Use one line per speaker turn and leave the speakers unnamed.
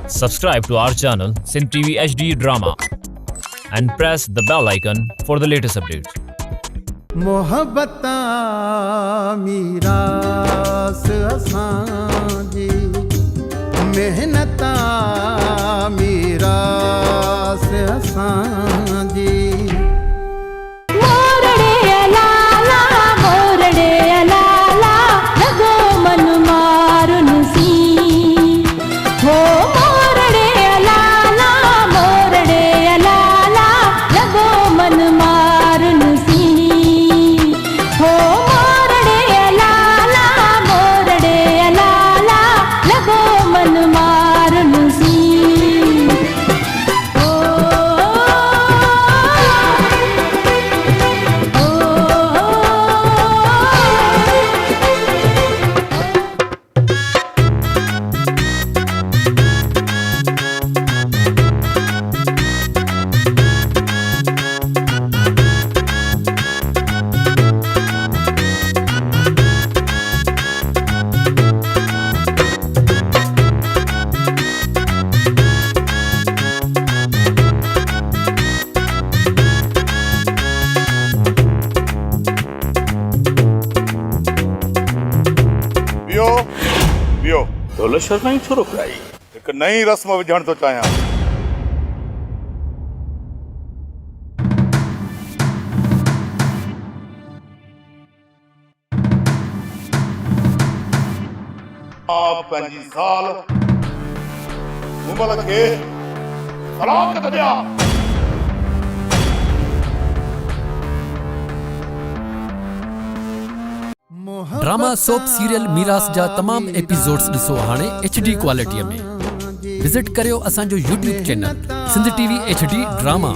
Subscribe to our channel Sin TV HD Drama and press the bell icon for the latest updates.
मोहब्बता मीरास असांजी मेहनता मीरास असांजी
दौलत शर्मा ही छो रुकाई एक नई रस्म विझण तो चाहियां। पंजी साल उमर के सलाम कर दिया।
ड्रामा सोप सीरियल मीरास जा तमाम एपिसोड्स ॾिसो हाणे HD क्वालिटीअ में। विजिट करियो असांजो YouTube channel Sindh TV HD drama.